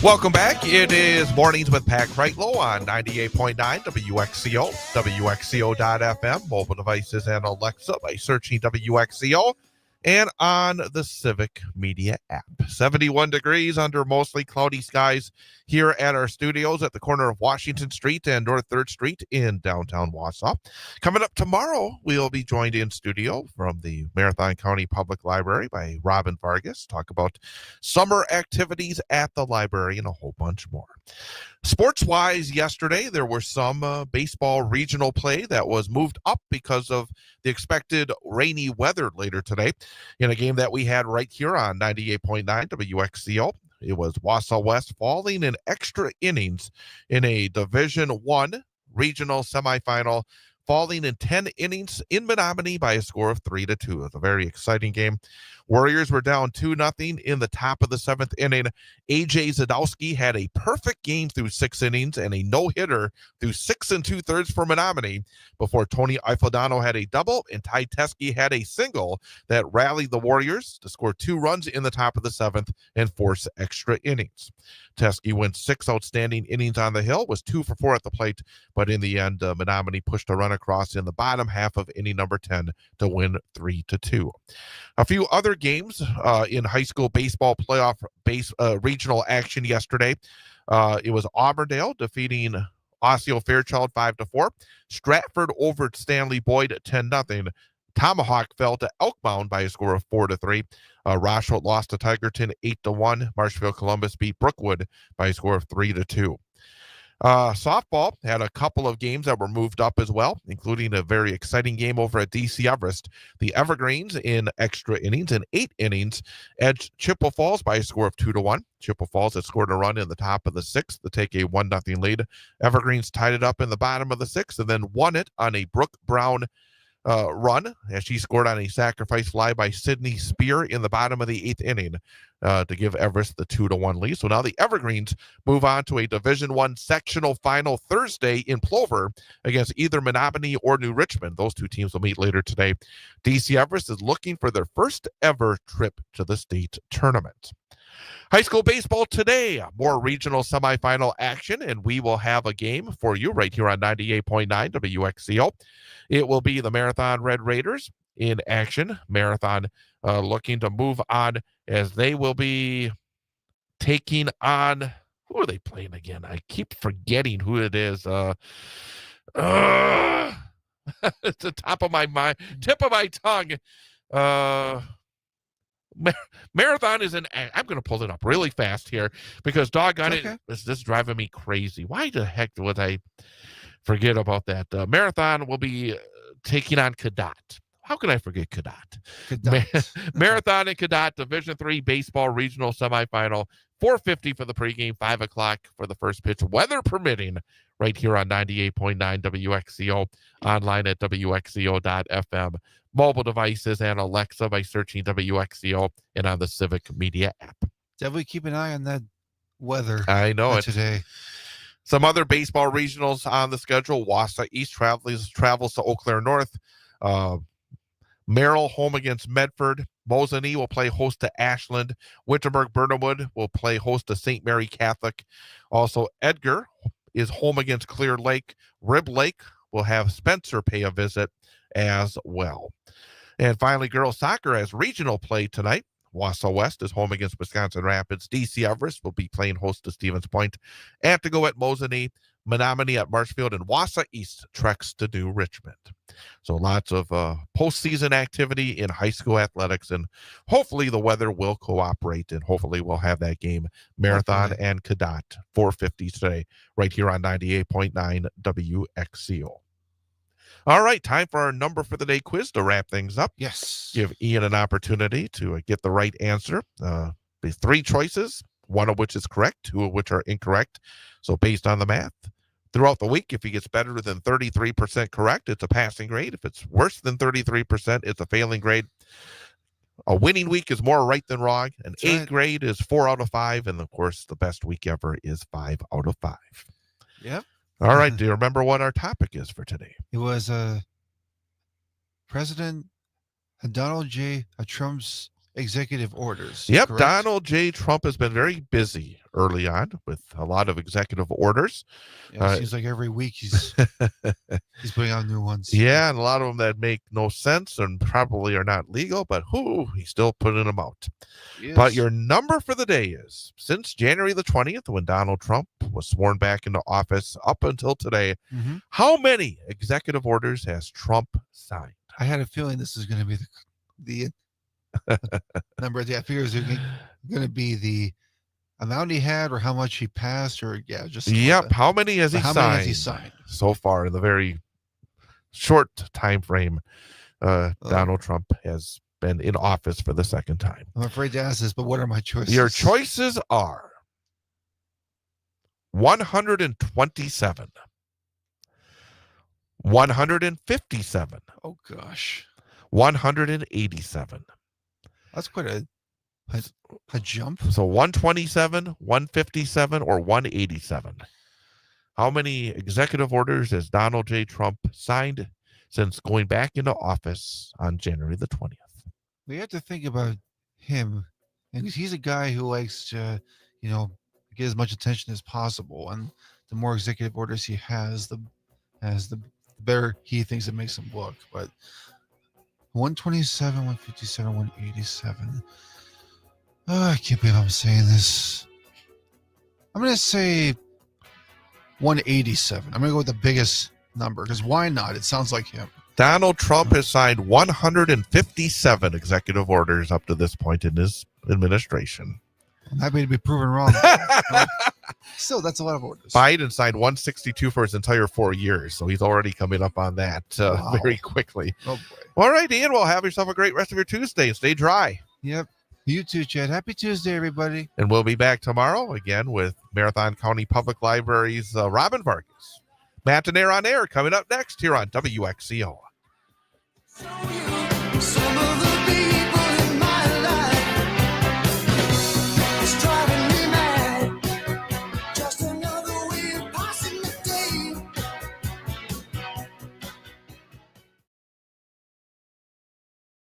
Welcome back. It is Mornings with Pat Kreitlow on 98.9 WXCO, WXCO.FM, mobile devices and Alexa by searching WXCO, and on the Civic Media app. 71 degrees under mostly cloudy skies here at our studios at the corner of Washington Street and North 3rd Street in downtown Wausau. Coming up tomorrow, we'll be joined in studio from the Marathon County Public Library by Robin Vargas. Talk about summer activities at the library and a whole bunch more. Sports-wise, yesterday, there were some baseball regional play that was moved up because of the expected rainy weather later today in a game that we had right here on 98.9 WXCO. It was Wausau West falling in extra innings in a Division I regional semifinal, falling in 10 innings in Menominee by a score of 3-2. It was a very exciting game. Warriors were down 2-0 in the top of the 7th inning. A.J. Zadowski had a perfect game through 6 innings and a no-hitter through 6 2/3 for Menominee before Tony Ifaldano had a double and Ty Teskey had a single that rallied the Warriors to score 2 runs in the top of the 7th and force extra innings. Teskey went 6 outstanding innings on the hill, was 2 for 4 at the plate, but in the end, Menominee pushed a run across in the bottom half of inning number 10 to win 3-2. A few other games in high school baseball playoff regional action yesterday. It was Auburndale defeating Osseo Fairchild 5-4. Stratford over Stanley Boyd 10-0. Tomahawk fell to Elkbound by a score of 4-3. Rochelle lost to Tigerton 8-1. Marshfield Columbus beat Brookwood by a score of 3-2. Softball had a couple of games that were moved up as well, including a very exciting game over at DC Everest. The Evergreens in extra innings and 8 innings edged Chippewa Falls by a score of 2-1. Chippewa Falls had scored a run in the top of the 6th to take a 1-0 lead. Evergreens tied it up in the bottom of the 6th and then won it on a Brooke Brown run as she scored on a sacrifice fly by Sydney Spear in the bottom of the 8th inning to give Everest the 2-1 lead. So now the Evergreens move on to a Division I sectional final Thursday in Plover against either Menominee or New Richmond. Those two teams will meet later today. DC Everest is looking for their first ever trip to the state tournament. High school baseball today, more regional semifinal action, and we will have a game for you right here on 98.9 WXCO. It will be the Marathon Red Raiders in action. Marathon looking to move on as they will be taking on, who are they playing again? I keep forgetting who it is. It's the top of my mind, tip of my tongue. Marathon is I'm going to pull it up really fast here because doggone it, this is driving me crazy. Why the heck would I forget about that? Marathon will be taking on Cadott. How can I forget Cadott? Marathon and Cadott, Division III baseball regional semifinal, 4:50 for the pregame, 5 o'clock for the first pitch, weather permitting, right here on 98.9 WXCO, online at WXCO.FM, mobile devices and Alexa by searching WXCO, and on the Civic Media app. Definitely keep an eye on that weather. I know it. Today. Some other baseball regionals on the schedule. Wausau East travels to Eau Claire North. Merrill home against Medford. Mosinee will play host to Ashland. Winterberg-Burnhamwood will play host to St. Mary Catholic. Also, Edgar is home against Clear Lake. Rib Lake will have Spencer pay a visit as well. And finally, girls soccer has regional play tonight. Wausau West is home against Wisconsin Rapids. DC Everest will be playing host to Stevens Point. Antigo at Mosinee, Menominee at Marshfield, and Wausau East treks to New Richmond. So lots of postseason activity in high school athletics, and hopefully the weather will cooperate, and hopefully we'll have that game, Marathon and Cadott, 4:50 today, right here on 98.9 WXCO. All right, time for our number for the day quiz to wrap things up. Yes. Give Ian an opportunity to get the right answer. There's 3 choices, one of which is correct, 2 of which are incorrect. So based on the math, throughout the week, if he gets better than 33% correct, it's a passing grade. If it's worse than 33%, it's a failing grade. A winning week is more right than wrong. An A grade is 4 out of 5. And, of course, the best week ever is 5 out of 5. Yep. All right. Do you remember what our topic is for today? It was President Donald J. Trump's executive orders. Yep, correct? Donald J. Trump has been very busy early on with a lot of executive orders. Yeah, it seems like every week he's putting out new ones. Yeah, and a lot of them that make no sense and probably are not legal, but he's still putting them out. Yes. But your number for the day is, since January the 20th, when Donald Trump was sworn back into office up until today, how many executive orders has Trump signed? I had a feeling this is going to be the number. I figured it was going to be the amount he had or how much he passed or just. Yep. How many has he signed so far in the very short time frame? Donald Trump has been in office for the second time. I'm afraid to ask this, but what are my choices? Your choices are 127, 157. Oh gosh, 187. That's quite a jump. So 127, 157, or 187. How many executive orders has Donald J. Trump signed since going back into office on January the 20th? We have to think about him, and he's a guy who likes to, get as much attention as possible. And the more executive orders he has, the better he thinks it makes him look. But 127, 157, 187. I can't believe I'm saying this. I'm going to say 187. I'm going to go with the biggest number because why not? It sounds like him. Donald Trump has signed 157 executive orders up to this point in his administration. I'm happy to be proven wrong. Still, that's a lot of orders. Biden signed 162 for his entire 4 years, so he's already coming up on that very quickly. Oh, boy. All right, Ian, well, have yourself a great rest of your Tuesday and stay dry. Yep. You too, Chad. Happy Tuesday, everybody. And we'll be back tomorrow again with Marathon County Public Library's Robin Vargas. Matt and Air on Air coming up next here on WXCO.